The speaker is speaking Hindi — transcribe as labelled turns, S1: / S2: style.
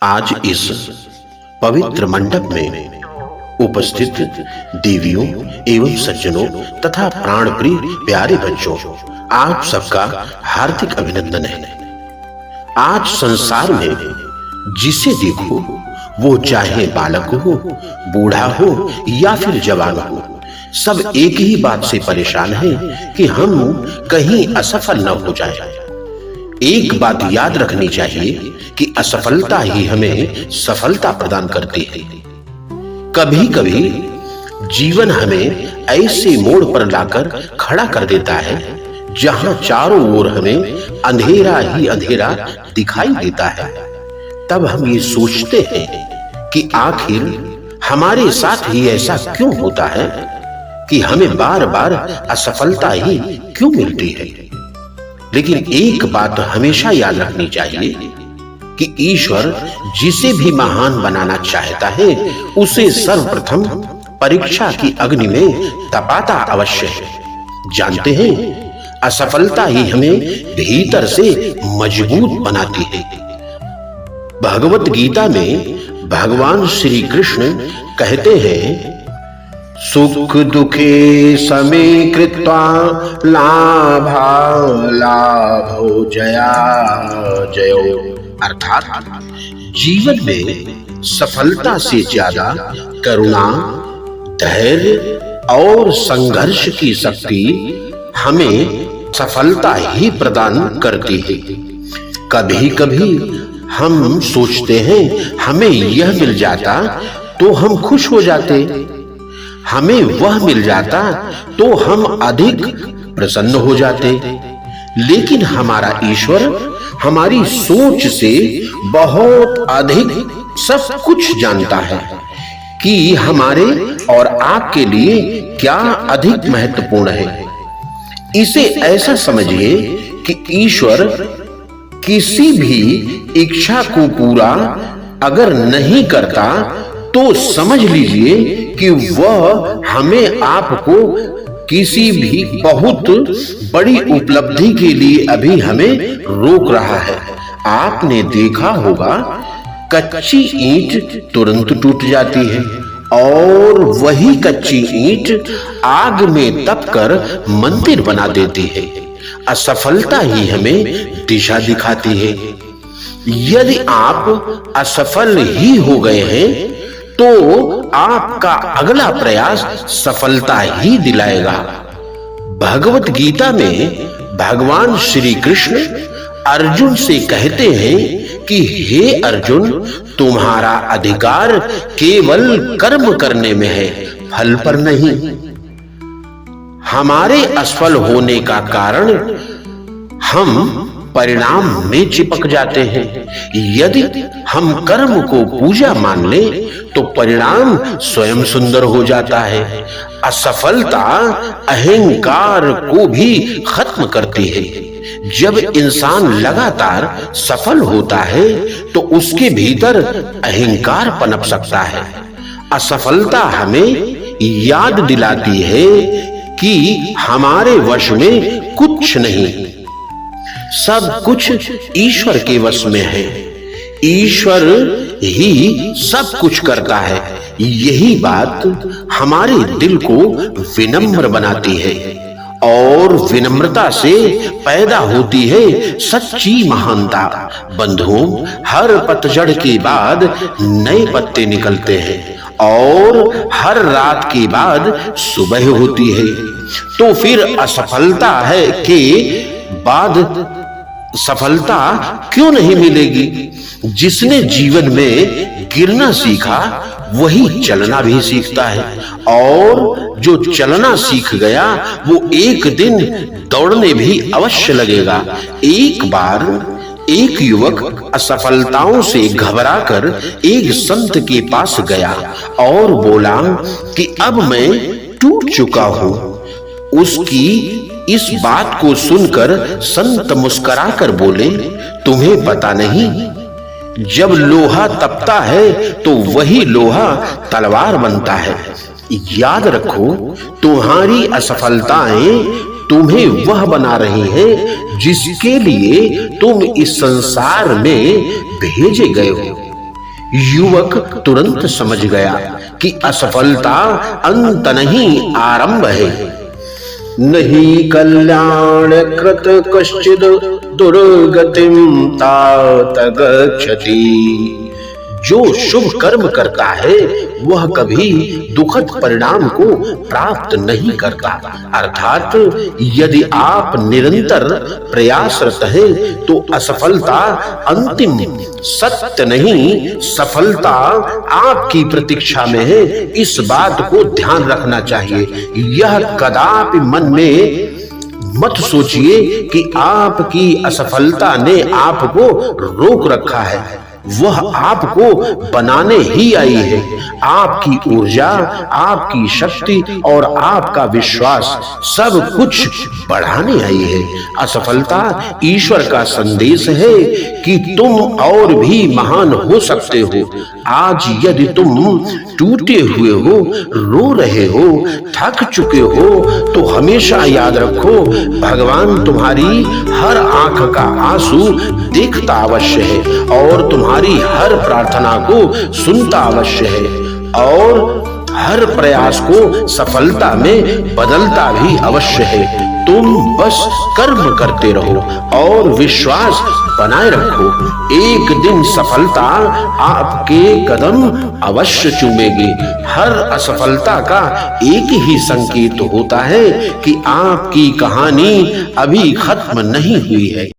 S1: आज इस पवित्र मंडप में उपस्थित देवियों एवं सज्जनों तथा प्राण प्रिय प्यारे बच्चों, आप सबका हार्दिक अभिनंदन है। आज संसार में जिसे देखो वो चाहे बालक हो, बूढ़ा हो या फिर जवान हो, सब एक ही बात से परेशान है कि हम कहीं असफल न हो जाएं। एक बात याद रखनी चाहिए कि असफलता ही हमें सफलता प्रदान करती है। कभी कभी जीवन हमें ऐसे मोड़ पर लाकर खड़ा कर देता है जहां चारों ओर हमें अंधेरा ही अंधेरा दिखाई देता है। तब हम ये सोचते हैं कि आखिर हमारे साथ ही ऐसा क्यों होता है कि हमें बार बार असफलता ही क्यों मिलती है। लेकिन एक बात हमेशा याद रखनी चाहिए कि ईश्वर जिसे भी महान बनाना चाहता है उसे सर्वप्रथम परीक्षा की अग्नि में तपाता अवश्य है। जानते हैं, असफलता ही हमें भीतर से मजबूत बनाती है। भगवत गीता में भगवान श्री कृष्ण कहते हैं, सुख दुखे समे कृत्वा लाभा लाभो जया जयो। अर्थात जीवन में सफलता से ज्यादा करुणा, धैर्य और संघर्ष की शक्ति हमें सफलता ही प्रदान करती है। कभी कभी हम सोचते हैं हमें यह मिल जाता तो हम खुश हो जाते, हमें वह मिल जाता तो हम अधिक प्रसन्न हो जाते। लेकिन हमारा ईश्वर हमारी सोच से बहुत अधिक सब कुछ जानता है कि हमारे और आपके लिए क्या अधिक महत्वपूर्ण है। इसे ऐसा समझिए कि ईश्वर किसी भी इच्छा को पूरा अगर नहीं करता तो समझ लीजिए कि वह हमें आपको किसी भी बहुत बड़ी उपलब्धि के लिए अभी हमें रोक रहा है। आपने देखा होगा, कच्ची ईंट तुरंत टूट जाती है और वही कच्ची ईंट आग में तपकर मंदिर बना देती है। असफलता ही हमें दिशा दिखाती है। यदि आप असफल ही हो गए हैं तो आपका अगला प्रयास सफलता ही दिलाएगा। भगवत गीता में भगवान श्री कृष्ण अर्जुन से कहते हैं कि हे अर्जुन, तुम्हारा अधिकार केवल कर्म करने में है, फल पर नहीं। हमारे असफल होने का कारण हम परिणाम में चिपक जाते हैं। यदि हम कर्म को पूजा मान लें तो परिणाम स्वयं सुंदर हो जाता है। असफलता अहंकार को भी खत्म करती है। जब इंसान लगातार सफल होता है तो उसके भीतर अहंकार पनप सकता है। असफलता हमें याद दिलाती है कि हमारे वश में कुछ नहीं, सब कुछ ईश्वर के वश में है। ईश्वर ही सब कुछ करता है। यही बात हमारे दिल को विनम्र बनाती है और विनम्रता से पैदा होती है सच्ची महानता। बंधुओं, हर पतझड़ के बाद नए पत्ते निकलते हैं और हर रात के बाद सुबह होती है। तो फिर असफलता है के बाद सफलता क्यों नहीं मिलेगी? जिसने जीवन में गिरना सीखा वही चलना भी सीखता है और जो चलना सीख गया वो एक दिन दौड़ने भी अवश्य लगेगा। एक बार एक युवक असफलताओं से घबराकर एक संत के पास गया और बोला कि अब मैं टूट चुका हूं। उसकी इस बात को सुनकर संत मुस्कुराकर बोले, तुम्हें पता नहीं, जब लोहा तपता है तो वही लोहा तलवार बनता है। याद रखो, तुम्हारी असफलताएं तुम्हें वह बना रही हैं जिसके लिए तुम इस संसार में भेजे गए हो। युवक तुरंत समझ गया कि असफलता अंत नहीं आरंभ है। नहीं कल्याण कृत कश्चिद दुर्गतिम तात गच्छति। जो शुभ कर्म करता है वह कभी दुखद परिणाम को प्राप्त नहीं करता। अर्थात यदि आप निरंतर प्रयासरत हैं तो असफलता अंतिम सत्य नहीं, सफलता आपकी प्रतीक्षा में है। इस बात को ध्यान रखना चाहिए। यह कदापि मन में मत सोचिए कि आपकी असफलता ने आपको रोक रखा है। वह आपको बनाने ही आई है। आपकी ऊर्जा, आपकी शक्ति और आपका विश्वास सब कुछ बढ़ाने आई है। असफलता ईश्वर का संदेश है कि तुम और भी महान हो सकते हो। आज यदि तुम टूटे हुए हो, रो रहे हो, थक चुके हो, तो हमेशा याद रखो भगवान तुम्हारी हर आंख का आंसू देखता अवश्य है और तुम्हारी हर प्रार्थना को सुनता अवश्य है और हर प्रयास को सफलता में बदलता भी अवश्य है। तुम बस कर्म करते रहो और विश्वास बनाए रखो। एक दिन सफलता आपके कदम अवश्य चूमेगी। हर असफलता का एक ही संकेत होता है कि आपकी कहानी अभी खत्म नहीं हुई है।